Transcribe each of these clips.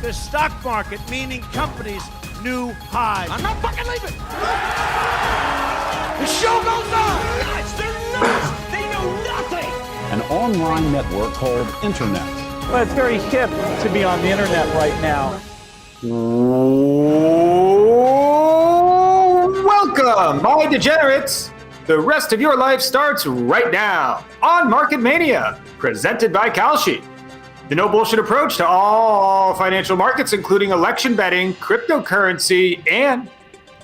the stock market, meaning companies, new highs. I'm not fucking leaving. The show goes on. Nuts. They're nuts. They know nothing. An online network called Internet. Well, it's very hip to be on the internet right now. Welcome, my degenerates. The rest of your life starts right now on Market Mania, presented by Kalshi. The no bullshit approach to all financial markets, including election betting, cryptocurrency, and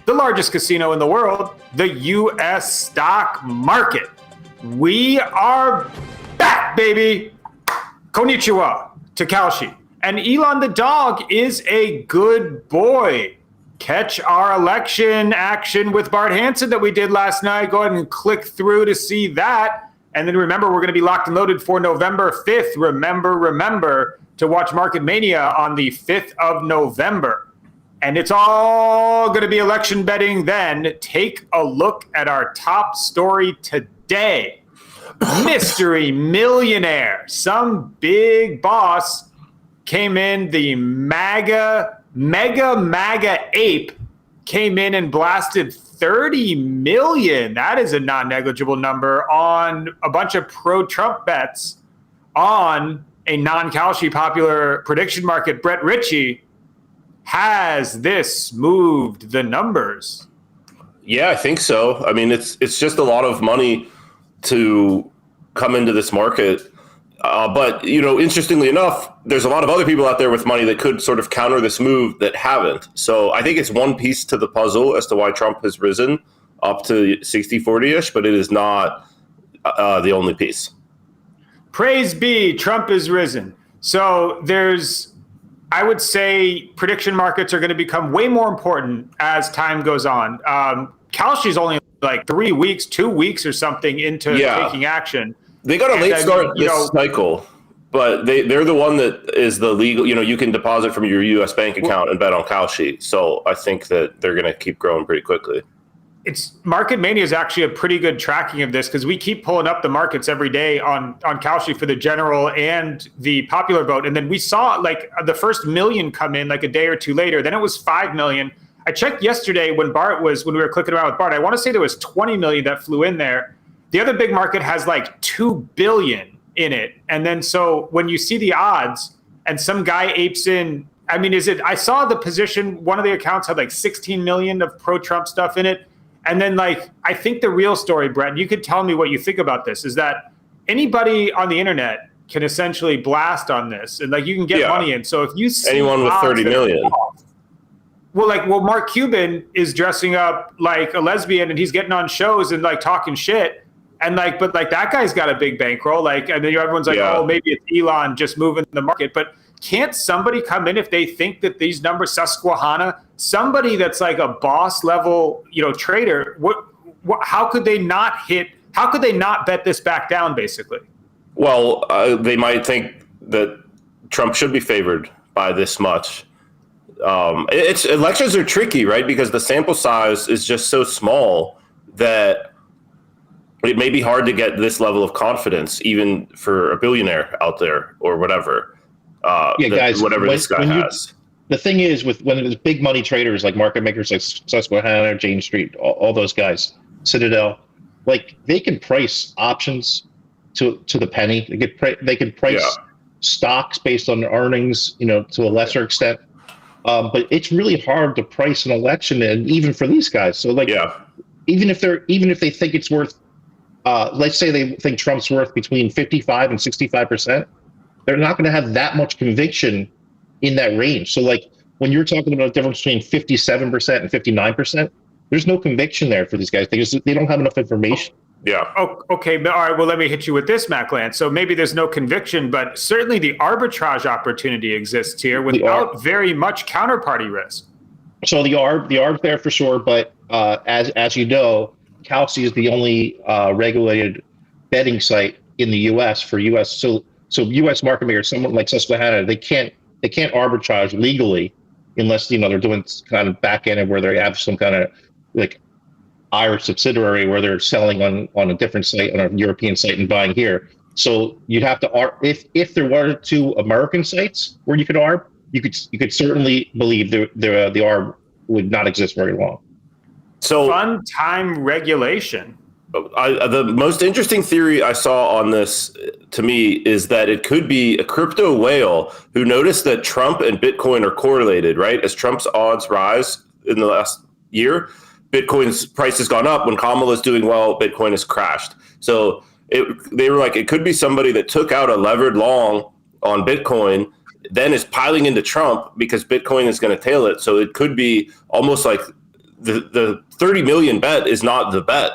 the largest casino in the world, the U.S. stock market. We are back, baby. Konnichiwa to Kalshi. And Elon the dog is a good boy. Catch our election action with Bart Hansen that we did last night. Go ahead and click through to see that. And then remember, we're going to be locked and loaded for November 5th. Remember to watch Market Mania on the 5th of November. And it's all going to be election betting then. Take a look at our top story today. Mystery millionaire. Some big boss came in, the MAGA ape came in and blasted 30 million. That is a non-negligible number on a bunch of pro-Trump bets on a non-Kalshi popular prediction market. Brett Ritchie, has this moved the numbers? Yeah, I think so. I mean, it's just a lot of money to come into this market. But, you know, interestingly enough, there's a lot of other people out there with money that could sort of counter this move that haven't. So I think it's one piece to the puzzle as to why Trump has risen up to 60-40-ish, but it is not the only piece. Praise be, Trump is risen. So I would say prediction markets are going to become way more important as time goes on. Kalshi's only like 3 weeks, 2 weeks or something into taking action. They got a late start this cycle, but they're the one that is the legal, you can deposit from your U.S. bank account and bet on Kalshi. So I think that they're going to keep growing pretty quickly. Market Mania is actually a pretty good tracking of this because we keep pulling up the markets every day on Kalshi for the general and the popular vote. And then we saw like the first million come in like a day or two later. Then it was 5 million. I checked yesterday when we were clicking around with Bart, I want to say there was 20 million that flew in there. The other big market has like 2 billion in it. And then so when you see the odds and some guy apes in, I mean, I saw the position, one of the accounts had like 16 million of pro-Trump stuff in it. And then like, I think the real story, Brett, you could tell me what you think about this, is that anybody on the internet can essentially blast on this and like you can get money in. So if you see anyone with 30 million. Mark Cuban is dressing up like a lesbian and he's getting on shows and like talking shit. And like, but like that guy's got a big bankroll. Like, and then everyone's like, oh, maybe it's Elon just moving the market. But can't somebody come in if they think that these numbers, Susquehanna, somebody that's like a boss level, trader? How could they not hit? How could they not bet this back down? Basically, well, they might think that Trump should be favored by this much. Elections are tricky, right? Because the sample size is just so small that it may be hard to get this level of confidence, even for a billionaire out there or whatever. Guys, whatever this guy has. The thing is, when there's big money traders like market makers like Susquehanna, Jane Street, all those guys, Citadel, like they can price options to the penny. They can price stocks based on earnings, to a lesser extent. But it's really hard to price an election, and even for these guys. So even if they think it's worth. Let's say they think Trump's worth between 55 and 65%. They're not going to have that much conviction in that range. So like when you're talking about a difference between 57% and 59%, there's no conviction there for these guys. They don't have enough information. Yeah. Oh, okay. All right. Well, let me hit you with this, Maclan. So maybe there's no conviction, but certainly the arbitrage opportunity exists here without very much counterparty risk. So the arb's there for sure. But as you know, Kalshi is the only regulated betting site in the U.S. for U.S. So U.S. market makers, someone like Susquehanna, they can't arbitrage legally unless they're doing kind of back end where they have some kind of like Irish subsidiary where they're selling on a different site, on a European site, and buying here. So you'd have to if there were two American sites where you could arb, you could certainly believe the arb would not exist very long. So Fun time regulation. the most interesting theory I saw on this to me is that it could be a crypto whale who noticed that Trump and Bitcoin are correlated, right? As Trump's odds rise in the last year, Bitcoin's price has gone up. When Kamala's doing well, Bitcoin has crashed. So they were like, it could be somebody that took out a levered long on Bitcoin, then is piling into Trump because Bitcoin is going to tail it. So it could be almost like the 30 million bet is not the bet.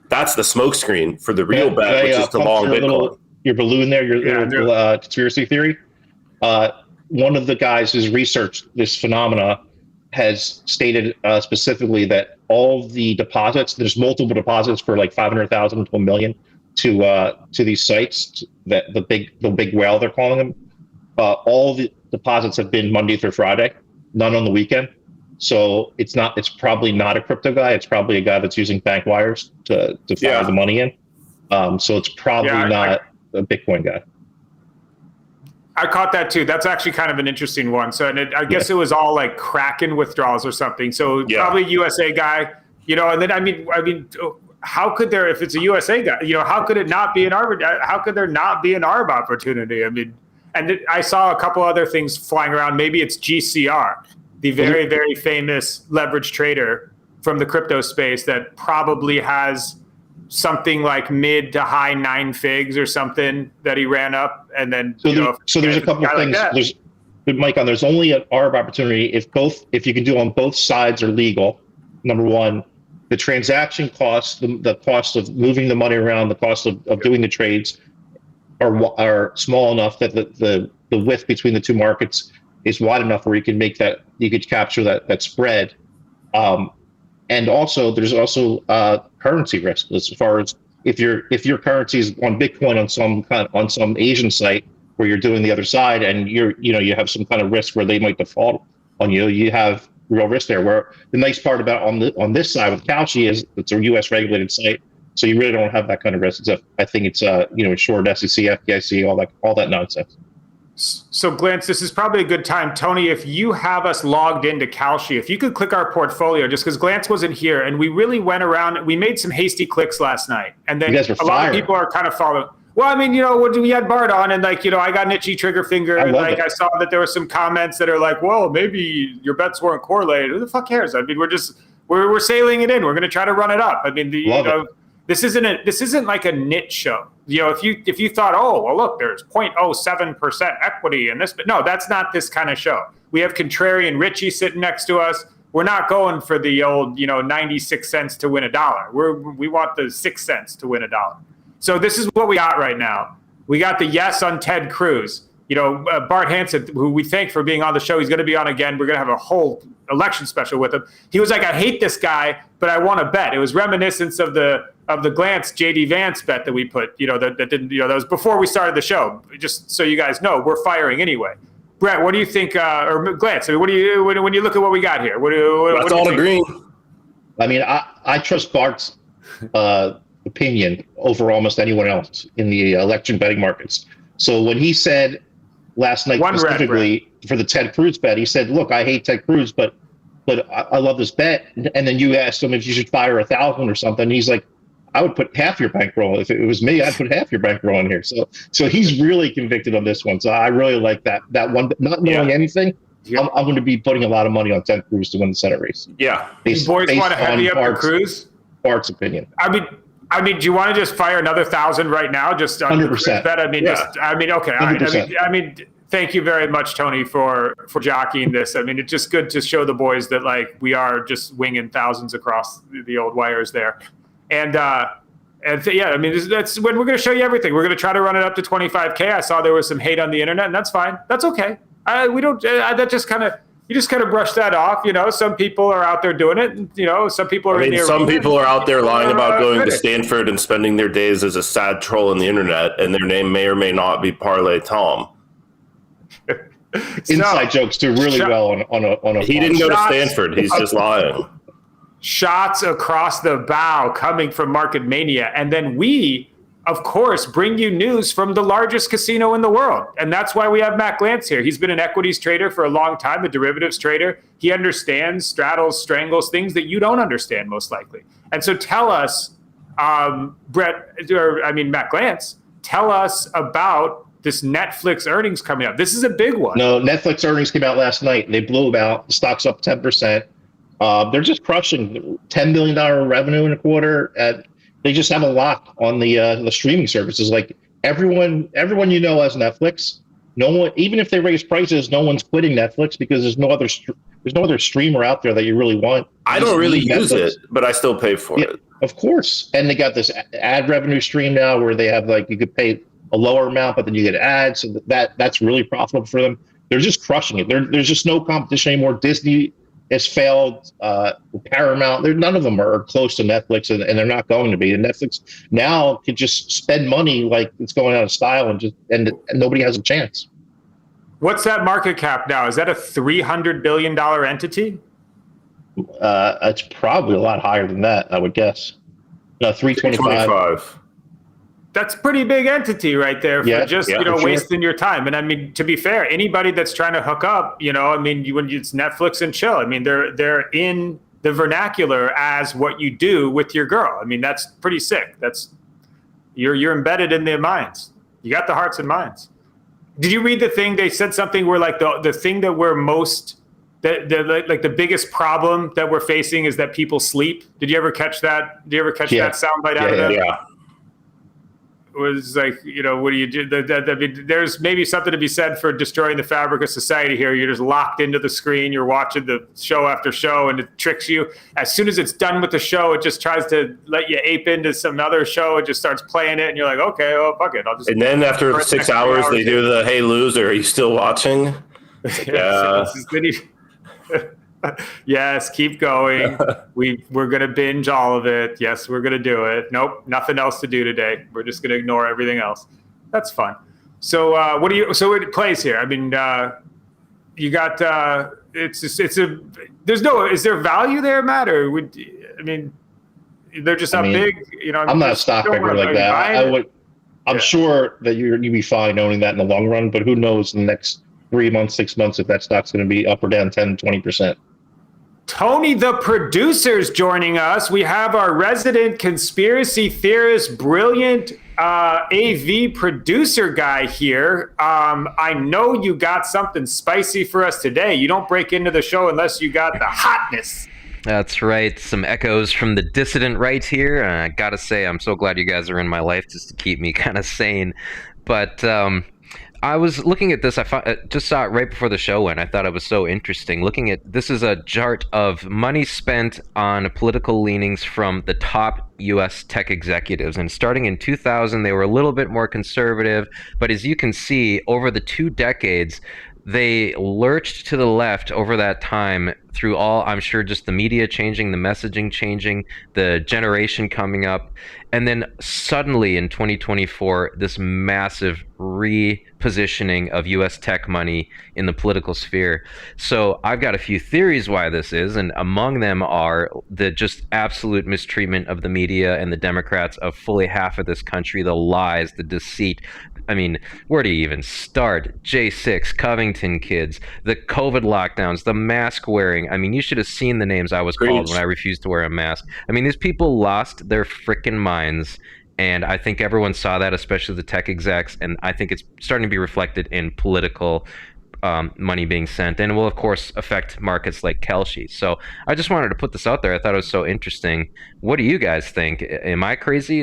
That's the smokescreen for the real bet, which is to long Bitcoin. Your balloon there, your little conspiracy theory. One of the guys who's researched this phenomena has stated specifically that all the deposits, there's multiple deposits for like 500,000 to a million to these sites, that the big whale they're calling them. All the deposits have been Monday through Friday, none on the weekend. So it's probably not a crypto guy. It's probably a guy that's using bank wires to fire the money in. So it's probably not a Bitcoin guy. I caught that too. That's actually kind of an interesting one. So, and I guess it was all like Kraken withdrawals or something. So probably USA guy, and then I mean, how could there, if it's a USA guy, how could it not be an arb? How could there not be an arb opportunity? I mean, and I saw a couple other things flying around. Maybe it's GCR, the very, very famous leverage trader from the crypto space that probably has something like mid to high 9 figs or something that he ran up. And then, so there's a couple of things. There's only an arb opportunity if you can do on both sides are legal. Number one, the transaction costs, the cost of moving the money around, the cost of doing the trades are small enough that the width between the two markets is wide enough where you can capture that spread. And also there's also currency risk as far as if your currency is on Bitcoin on some Asian site where you're doing the other side and you have some kind of risk where they might default on you have real risk there. Where the nice part about on this side with Kalshi is it's a US regulated site, so you really don't have that kind of risk. I think it's insured SEC, FDIC, all that nonsense. So Glance, this is probably a good time. Tony, if you have us logged into Kalshi, if you could click our portfolio, just because Glance wasn't here, and we really went around, we made some hasty clicks last night. And then a lot of people are kind of following. Well, I mean, we had Bart on, and I got an itchy trigger finger. I saw that there were some comments that are like, well, maybe your bets weren't correlated. Who the fuck cares? I mean, we're sailing it in. We're going to try to run it up. I mean, this isn't like a niche show. If you thought, oh, well, look, there's 0.07% equity in this, but no, that's not this kind of show. We have Contrarian Richie sitting next to us. We're not going for the old, 96 cents to win $1. We want the 6 cents to win $1. So this is what we got right now. We got the yes on Ted Cruz. Bart Hansen, who we thank for being on the show, he's going to be on again. We're going to have a whole election special with him. He was like, I hate this guy, but I want to bet. It was reminiscent of the Glance JD Vance bet that we put, that didn't, that was before we started the show. Just so you guys know, we're firing anyway. Brett, what do you think, or Glance? I mean, when you look at what we got here? That's all green. I mean, I trust Bart's opinion over almost anyone else in the election betting markets. So when he said last night specifically for the Ted Cruz bet, he said, look, I hate Ted Cruz, but I love this bet. And then you asked him if you should fire 1,000 or something. And he's like, I would put half your bankroll. If it was me, I'd put half your bankroll in here. So he's really convicted on this one. So I really like that one. Not knowing anything, I'm going to be putting a lot of money on Ted Cruz to win the Senate race. Yeah. You boys want to heavy up for Cruz? Bart's opinion. I mean, do you want to just fire another 1,000 right now? Just on 100%. Bet? Okay. 100%. I mean, thank you very much, Tony, for jockeying this. I mean, it's just good to show the boys that we are just winging thousands across the old wires there. I mean, that's when we're going to show you everything. We're going to try to run it up to 25K. I saw there was some hate on the internet, and that's fine. That's okay. We don't. That just kind of. You just kind of brush that off, Some people are out there doing it, and some people are. Some people are out there lying about going to Stanford and spending their days as a sad troll on the internet, and their name may or may not be Parlay Tom. Inside jokes do really well on a. He didn't go to Stanford. He's just lying. Shots across the bow coming from Market Mania, and then we of course, bring you news from the largest casino in the world. And that's why we have Matt Glantz here. He's been an equities trader for a long time, a derivatives trader. He understands, straddles, strangles, things that you don't understand most likely. And so tell us, Matt Glantz, tell us about this Netflix earnings coming up. This is a big one. No, Netflix earnings came out last night. They blew out. The stock's up 10%. They're just crushing $10 billion revenue in a quarter. They just have a lock on the streaming services. Like everyone you know has Netflix. No one, even if they raise prices, no one's quitting Netflix because there's no other streamer out there that you really want. I don't really use it, but I still pay for it. Of course. And they got this ad revenue stream now where they have you could pay a lower amount, but then you get ads. So that's really profitable for them. They're just crushing it. There's just no competition anymore. Disney has failed. Paramount, none of them are close to Netflix, and they're not going to be. And Netflix now can just spend money like it's going out of style, and nobody has a chance. What's that market cap now? Is that a $300 billion entity? It's probably a lot higher than that, I would guess. No, 325. That's a pretty big entity right there for wasting your time. And I mean, to be fair, anybody that's trying to hook up, when it's Netflix and chill, they're in the vernacular as what you do with your girl. I mean, that's pretty sick. That's you're embedded in their minds. You got the hearts and minds. Did you read the thing? They said something where like the thing that we're most the biggest problem that we're facing is that people sleep. Did you ever catch that? Did you ever catch that soundbite out of that? Yeah. Was like, what do you do? There's maybe something to be said for destroying the fabric of society here. You're just locked into the screen. You're watching the show after show, and it tricks you. As soon as it's done with the show, it just tries to let you ape into some other show. It just starts playing it, and you're like, okay, well, fuck it. I'll just. And then after 6 hours, they do the "Hey loser, are you still watching?" Yeah. Yes, keep going. We're gonna binge all of it. Yes, we're gonna do it. Nope, nothing else to do today. We're just gonna ignore everything else. That's fun. So so it plays here. I mean, you got is there value there, Matt? Or they're just not big. I'm not a stock picker like that. I'm sure that you'd be fine owning that in the long run, but who knows in the next 3 months, 6 months if that stock's going to be up or down 10, 20%. Tony, the producer's joining us. We have our resident conspiracy theorist, brilliant AV producer guy here. I know you got something spicy for us today. You don't break into the show unless you got the hotness. That's right. Some echoes from the dissident right here. I gotta say, I'm so glad you guys are in my life just to keep me kind of sane. But I was looking at this. I just saw it right before the show went. I thought it was so interesting. Looking at this is a chart of money spent on political leanings from the top U.S. tech executives. And starting in 2000, they were a little bit more conservative. But as you can see, over the 2 decades, they lurched to the left over that time through all, I'm sure, just the media changing, the messaging changing, the generation coming up. And then suddenly in 2024, this massive repositioning of U.S. tech money in the political sphere. So I've got a few theories why this is, and among them are the just absolute mistreatment of the media and the Democrats of fully half of this country, the lies, the deceit. I mean, where do you even start? J6, Covington kids, the COVID lockdowns, the mask wearing. I mean, you should have seen the names I was called when I refused to wear a mask. I mean, these people lost their freaking minds. And I think everyone saw that, especially the tech execs. And I think it's starting to be reflected in political money being sent. And it will, of course, affect markets like Kelce. So I just wanted to put this out there. I thought it was so interesting. What do you guys think? Am I crazy?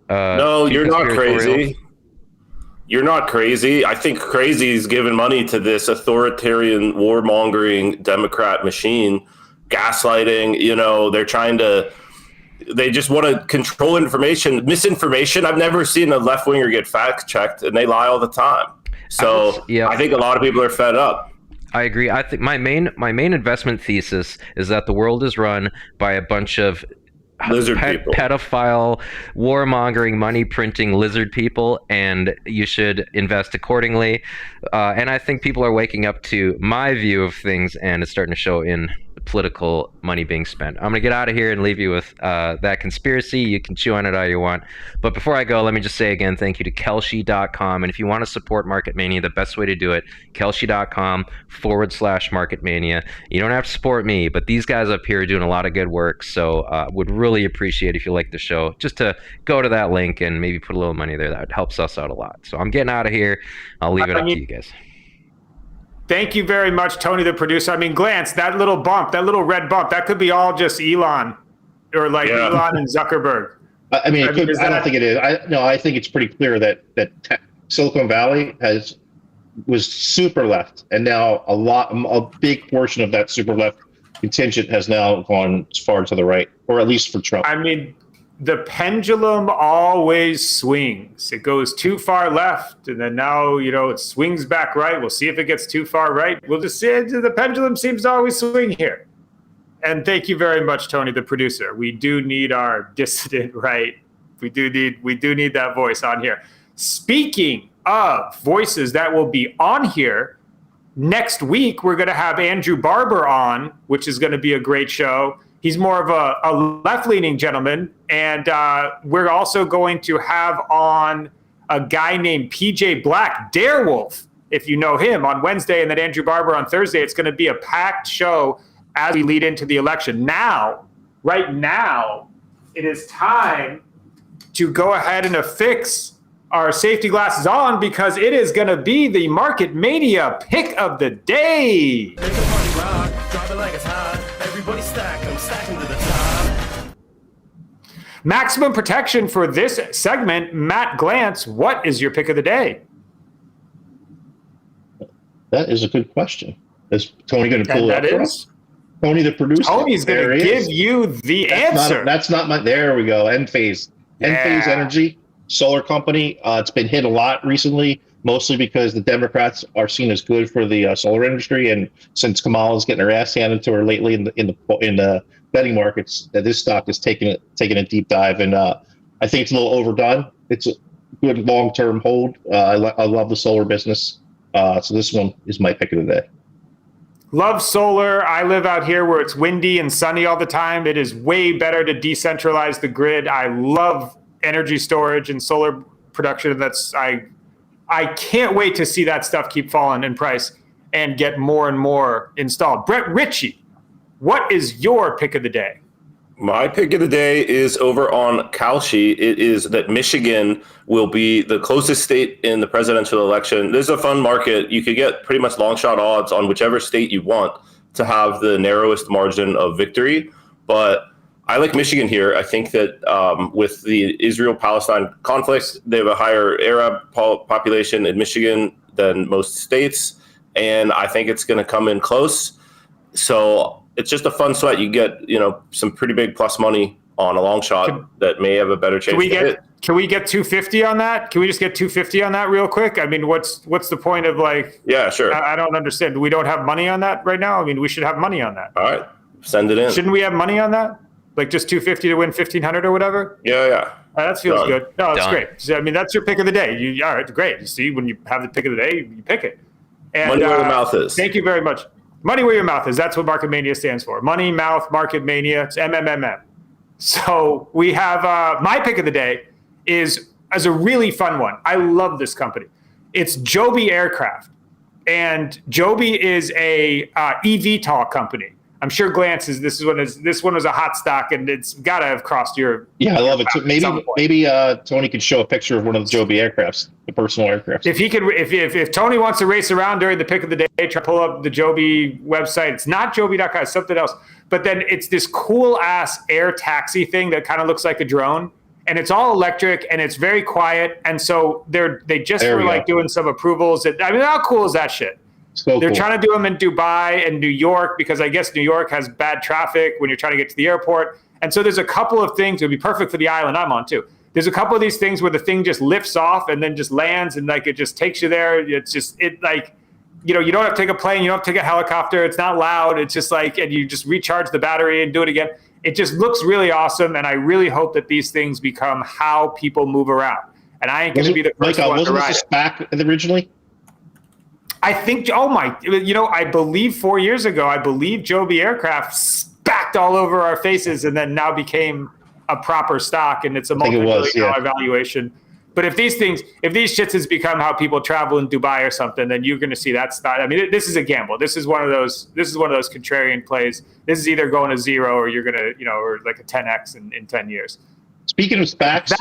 No, you're not crazy. You're not crazy. I think crazy is giving money to this authoritarian, warmongering Democrat machine, gaslighting. They just want to control information, misinformation. I've never seen a left winger get fact checked, and they lie all the time. So I think a lot of people are fed up. I agree. I think my main investment thesis is that the world is run by a bunch of lizard people, pedophile, warmongering, money printing lizard people, and you should invest accordingly. And I think people are waking up to my view of things, and it's starting to show in the political money being spent. I'm going to get out of here and leave you with that conspiracy. You can chew on it all you want. But before I go, let me just say again, thank you to Kelshi.com. And if you want to support Market Mania, the best way to do it, Kelshi.com/Market Mania. You don't have to support me, but these guys up here are doing a lot of good work. So would really appreciate if you like the show, just to go to that link and maybe put a little money there. That helps us out a lot. So I'm getting out of here. I'll leave it up to you guys. Thank you very much, Tony, the producer. I mean, Glance, that little bump, that little red bump, that could be all just Elon or like Elon and Zuckerberg. I mean, I don't think it is. I think it's pretty clear that Silicon Valley was super left, and now a big portion of that super left contingent has now gone as far to the right, or at least for Trump. I mean, the pendulum always swings. It goes too far left, and then now, it swings back right. We'll see if it gets too far right. We'll just see. The pendulum seems to always swing here. And thank you very much, Tony, the producer. We do need our dissident right. We do need that voice on here. Speaking of voices that will be on here, next week we're going to have Andrew Barber on, which is going to be a great show. He's more of a left-leaning gentleman. And we're also going to have on a guy named PJ Black, Darewolf, if you know him, on Wednesday, and then Andrew Barber on Thursday. It's going to be a packed show as we lead into the election. Right now, it is time to go ahead and affix our safety glasses on, because it is going to be the Market Mania pick of the day. Make the party rock, drop it like it's hot. Everybody stack, I'm stacking to the top. Maximum protection for this segment. Matt Glantz, what is your pick of the day? That is a good question. Is Tony going to pull it up for us? Tony, the producer. Tony's going to give you the answer. That's not my. There we go. Enphase. Enphase Energy, solar company. It's been hit a lot recently, mostly because the Democrats are seen as good for the solar industry, and since Kamala's getting her ass handed to her lately in the betting markets, that this stock is taking a deep dive, and I think it's a little overdone. It's a good long-term hold. I love the solar business, so this one is my pick of the day. Love solar. I live out here where it's windy and sunny all the time. It is way better to decentralize the grid. I love energy storage and solar production. I can't wait to see that stuff keep falling in price and get more and more installed. Brett Ritchie, what is your pick of the day? My pick of the day is over on Kalshi. It is that Michigan will be the closest state in the presidential election. This is a fun market. You could get pretty much long shot odds on whichever state you want to have the narrowest margin of victory. But I like Michigan here. I think that with the Israel-Palestine conflict, they have a higher Arab population in Michigan than most states. And I think it's going to come in close. So it's just a fun sweat. You get, some pretty big plus money on a long shot that may have a better chance to hit. Can we get 250 on that? Can we just get 250 on that real quick? I mean, what's the point of Yeah, sure. I don't understand. We don't have money on that right now? I mean, we should have money on that. All right. Send it in. Shouldn't we have money on that? Like just 250 to win 1,500 or whatever? Yeah. That feels Done. good. No, that's Done. great. So, I mean, that's your pick of the day. All right, great. You see, when you have the pick of the day, you pick it. And, Money where the mouth is. Thank you very much. Money where your mouth is. That's what Market Mania stands for. Money, mouth, Market Mania. It's MMMM. So we have my pick of the day is a really fun one. I love this company. It's Joby Aircraft. And Joby is a eVTOL company. I'm sure Glance this one was a hot stock, and it's got to have crossed your. Yeah, I love it. So maybe Tony could show a picture of one of the Joby aircrafts, the personal aircrafts. If he could, if Tony wants to race around during the pick of the day, try to pull up the Joby website. It's not Joby.com, it's something else. But then it's this cool ass air taxi thing that kind of looks like a drone, and it's all electric and it's very quiet. And so they just were like doing some approvals. How cool is that shit? So They're cool. trying to do them in Dubai and New York because I guess New York has bad traffic when you're trying to get to the airport. And so there's a couple of things. It would be perfect for the island I'm on too. There's a couple of these things where the thing just lifts off and then just lands and it just takes you there. It's just you don't have to take a plane. You don't have to take a helicopter. It's not loud. It's just and you just recharge the battery and do it again. It just looks really awesome. And I really hope that these things become how people move around. And I ain't going to be the first one to ride it. Wasn't this a SPAC originally? I think, I believe 4 years ago, Joby Aircraft spacked all over our faces and then now became a proper stock, and it's a multi-billion-dollar valuation. But if these shits has become how people travel in Dubai or something, then you're going to see that stock. I mean, this is a gamble. This is one of those contrarian plays. This is either going to zero or you're going to, or like a 10x in 10 years. Speaking of SPACs,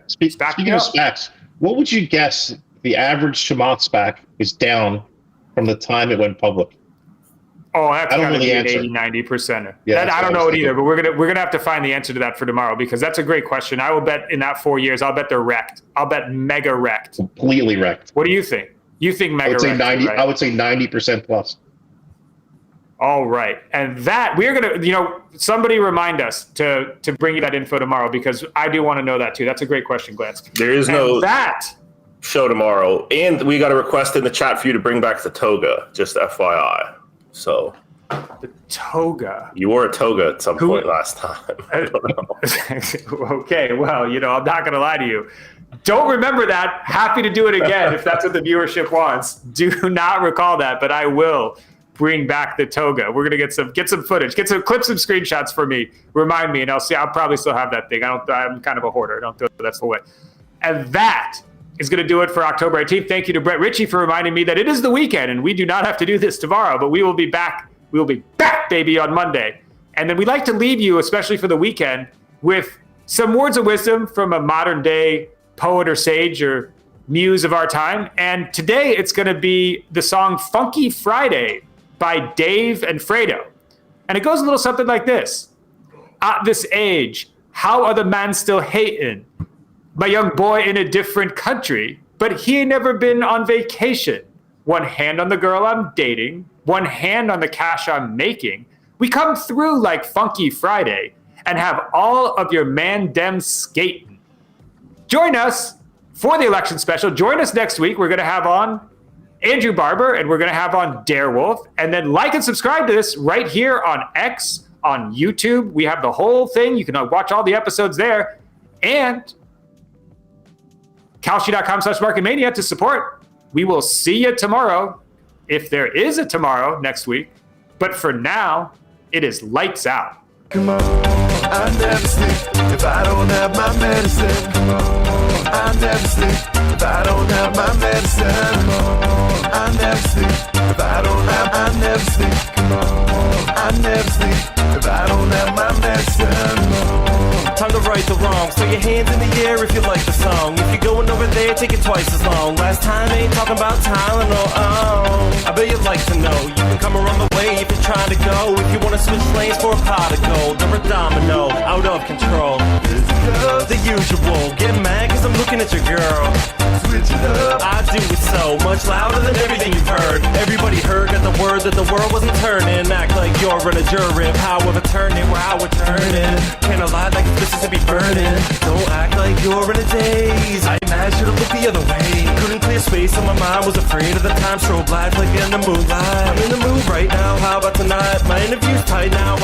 speaking of SPACs, what would you guess the average Chamath SPAC is down from the time it went public? Oh, that's got to be an 80-90%. Yeah, I don't know it either, but we're gonna have to find the answer to that for tomorrow, because that's a great question. I will bet in that 4 years, I'll bet they're wrecked. I'll bet mega wrecked. Completely wrecked. What do you think? You think mega wrecked? I would say 90% plus. All right, and that we're gonna, somebody remind us to bring you that info tomorrow, because I do want to know that too. That's a great question, Glance. There is no show tomorrow, and we got a request in the chat for you to bring back the toga. Just FYI. So the toga. You wore a toga at some point last time. I don't know. Okay, well, I'm not going to lie to you. Don't remember that. Happy to do it again if that's what the viewership wants. Do not recall that, but I will bring back the toga. We're going to get some footage, clip some screenshots for me. Remind me, and I'll probably still have that thing. I'm kind of a hoarder. I don't throw that away. And that is going to do it for October 18th. Thank you to Brett Ritchie for reminding me that it is the weekend and we do not have to do this tomorrow, but we will be back. We will be back, baby, on Monday. And then we like to leave you, especially for the weekend, with some words of wisdom from a modern day poet or sage or muse of our time. And today it's going to be the song Funky Friday by Dave and Fredo. And it goes a little something like this. At this age, how are the man still hating? My young boy in a different country, but he ain't never been on vacation. One hand on the girl I'm dating, one hand on the cash I'm making. We come through like Funky Friday and have all of your man-dem skating. Join us for the election special. Join us next week. We're going to have on Andrew Barber, and we're going to have on Darewolf. And then like and subscribe to this right here on X, on YouTube. We have the whole thing. You can watch all the episodes there. And Kalshi.com/marketmania to support. We will see you tomorrow, if there is a tomorrow next week. But for now, it is lights out. Come on, I never sleep if I don't have my medicine. Come on, I never sleep if I don't have my medicine. Come on, I never sleep if I don't have. I never sleep. Come on, I never sleep if I don't have my medicine. Come on. Time to right the wrong, so your hands in the air if you like the song. If you're going over there, take it twice as long. Last time ain't talking about Tylenol. Oh, I bet you'd like to know. You can come around the way if you're trying to go. If you want to switch lanes for a pot of gold or a domino, out of control. The usual, get mad cause I'm looking at your girl. Switch it up. I do it so much louder than everything you've heard. Everybody heard at the word that the world wasn't turning. Act like you're in a jury, how of a turning, where how we're turning. Can't lie like it's Mississippi burning. Don't act like you're in a daze. I imagine to look the other way. Couldn't clear space on my mind, was afraid of the time. Strobe light like in the moonlight. I'm in the mood right now, how about tonight? My interview's tight now.